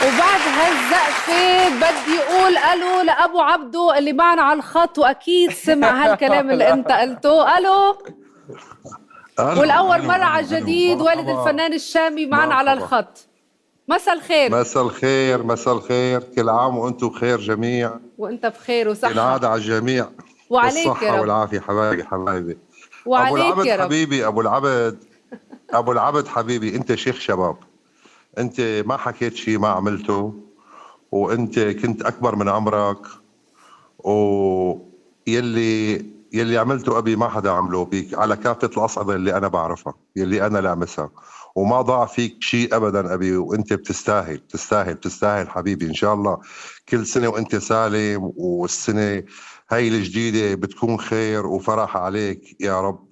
وبعد هالزقفة بدي اقول الو لابو عبدو اللي معنا على الخط، واكيد سمع هالكلام اللي انت قلته. الو. الو والاول الو مرة على الو الو الجديد والد مرحبا. الفنان الشامي معنا على مرحبا. الخط. مساء الخير. مساء الخير، مساء الخير، كل عام وانتم بخير جميع. وانت بخير ينعاد وصحة. على الجميع وعليك يا بالصحة رب. والعافية. حبايبي حبايبي. ابو وعليك العبد يا رب. حبيبي، ابو العبد. ابو العبد حبيبي، انت شيخ شباب. انت ما حكيت شيء ما عملته، وانت كنت اكبر من عمرك، يلي عملته ابي ما حدا عمله بيك على كافه الاصعده اللي انا بعرفها، يلي انا لامسها. وما ضاع فيك شيء ابدا ابي، وانت بتستاهل بتستاهل بتستاهل حبيبي. ان شاء الله كل سنه وانت سالم، والسنه هاي الجديده بتكون خير وفرح عليك يا رب،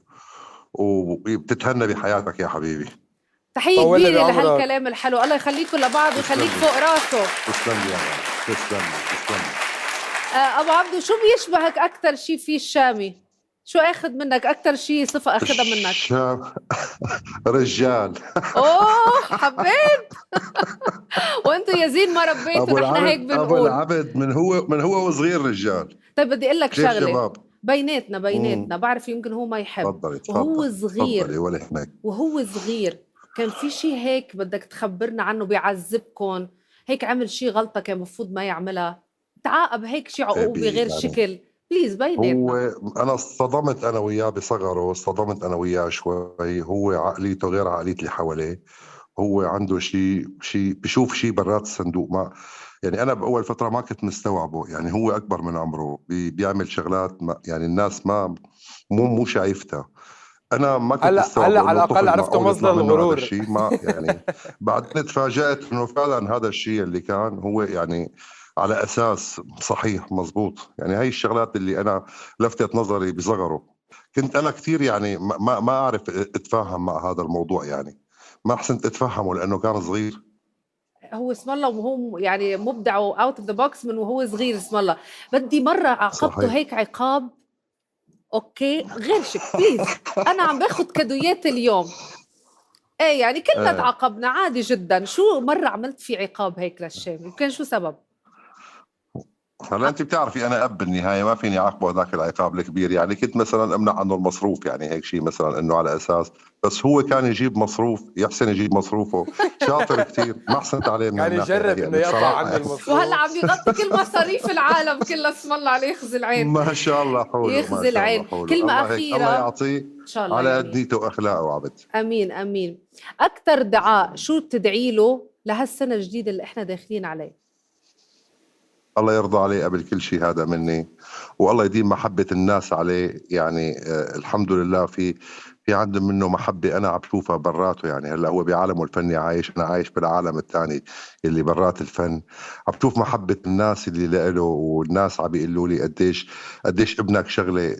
وبتتهنى بحياتك يا حبيبي. تحية طول لي كبيرة بعمرك. لهالكلام الحلو، الله يخليكم لبعض تسلم ويخليك لي، فوق راسه. تسلم لي يا رب، تسلم لي، تسلم لي. ابو عبدو، شو بيشبهك اكثر شيء فيه الشامي؟ شو اخذ منك اكثر شيء صفة اخذها منك؟ الشام رجال. اوه حبيت. وانتوا يا زين ما ربيتوا، ابو نحن هيك العبد، ابو بنقول. العبد من هو وصغير رجال. طيب بدي اقول لك شيخ شغله. شباب. بيناتنا امم بيناتنا بعرف يمكن هو ما يحب. تفضلي وهو تفضلي تفضلي صغير. ولا هناك. وهو صغير كان في شيء هيك بدك تخبرنا عنه بيعذبكم؟ هيك عمل شيء غلطة كان المفروض ما يعملها؟ تعاقب هيك شيء عقوبة غير يعني شكل؟ بليز هو، بيناتنا. انا اصطدمت انا وياه بصغره، اصطدمت انا وياه شوي. هو عقليته غير عقليه اللي حواليه. هو عنده شيء بشوف شيء برات الصندوق. ما يعني انا باول فتره ما كنت مستوعبه. يعني هو اكبر من عمره، بيعمل شغلات ما يعني الناس ما مو شايفتها. انا ما كنت هلا استوعبه على انه الاقل طفل عرفتوا معقول يطلع مصدر منه هذا الغرور. الشيء. ما يعني بعدين تفاجأت انه فعلا هذا الشيء اللي كان هو يعني على اساس صحيح مزبوط. يعني هاي الشغلات اللي انا لفتت نظري بصغره. كنت انا كثير يعني ما اعرف اتفاهم مع هذا الموضوع. يعني ما احسنت اتفهمه لانه كان صغير. هو اسم الله، وهو يعني مبدع واوت اوف ذا بوكس من وهو صغير. اسم الله. بدي مرة عاقبته صحيح. هيك عقاب. اوكي غير شك بليز. انا عم باخذ كادويات اليوم. ايه يعني كلنا آه. تعاقبنا عادي جدا. شو مرة عملت في عقاب هيك للشام؟ يمكن شو سبب؟ هلا انت بتعرفي انا اب بالنهايه، ما فيني اعاقبه هذاك العقاب الكبير. يعني كنت مثلا امنع عنه المصروف، يعني هيك شيء مثلا، انه على اساس بس هو كان يجيب مصروف، يحسن يجيب مصروفه. شاطر كثير، ما احسنت عليه من كان الناحيه يجرب هي انه يعني يقطع بصراحه عني يعني. وهلا المصروف. عم يغطي كل مصاريف العالم كلها. اسم الله عليه، يخزي العين. ما شاء الله حوله، ما يخزي شاء الله العين. حوله. كلمة الله هيك الله أخيرة. يعطيه إن شاء الله على يا قد أمين. نيته واخلاقه عبد. أمين أمين. أكتر دعاء شو بتدعي له لهالسنة الجديدة اللي إحنا داخلين عليه؟ الله يرضى عليه قبل كل شيء هذا مني، والله يديم محبة الناس عليه. يعني الحمد لله في عندهم منه محبة أنا عم بشوفها براته. يعني هلا هو بعالمه الفني عايش، أنا عايش بالعالم الثاني اللي برات الفن. عم بشوف محبة الناس اللي له، والناس عم بيقولوا لي قديش ابنك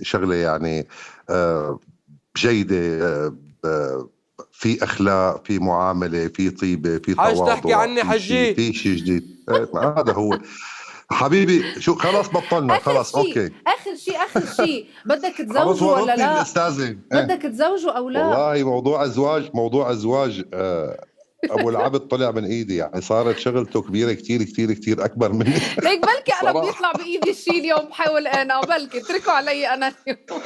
شغلة يعني آه، جيدة. في أخلاق، في معاملة، في طيبة، في حاج تحكي تواضع، عني في شيء حجي. في شيء جديد. هذا هو حبيبي. شو خلاص بطلنا، آخر خلاص شيء اوكي. آخر شيء آخر شيء، بدك عم تزوجه ولا تورطني لا؟ الاستاذه بدك تزوجه أو لا؟ والله موضوع ازواج، موضوع ازواج ابو العبد طلع من ايدي. يعني صارت شغلته كبيره كثير كثير كثير اكبر مني. ليك بلكي أنا بيطلع صراحه. بإيدي الشيء اليوم. بحاول أنا بلكي اتركوا علي أنا اليوم.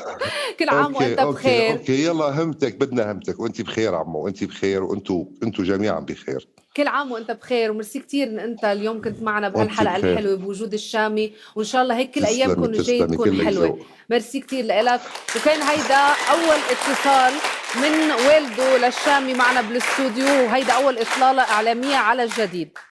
كل عام اوكي وأنت اوكي بخير. اوكي، يلا همتك، بدنا همتك، وانت بخير عمو، وانت بخير، وانتوا جميعا بخير. كل عام وانت بخير. وميرسي كثير ان انت اليوم كنت معنا وانت بهالحلقه بخير. الحلوه بوجود الشامي، وان شاء الله هيك كل ايامكم تسلمي الجايه تسلمي، تكون كلك حلوه. ذوق. ميرسي كثير لك. وكان هيدا اول اتصال من والده للشامي معنا بالاستوديو، وهيدا اول اطلاله اعلاميه على الجديد.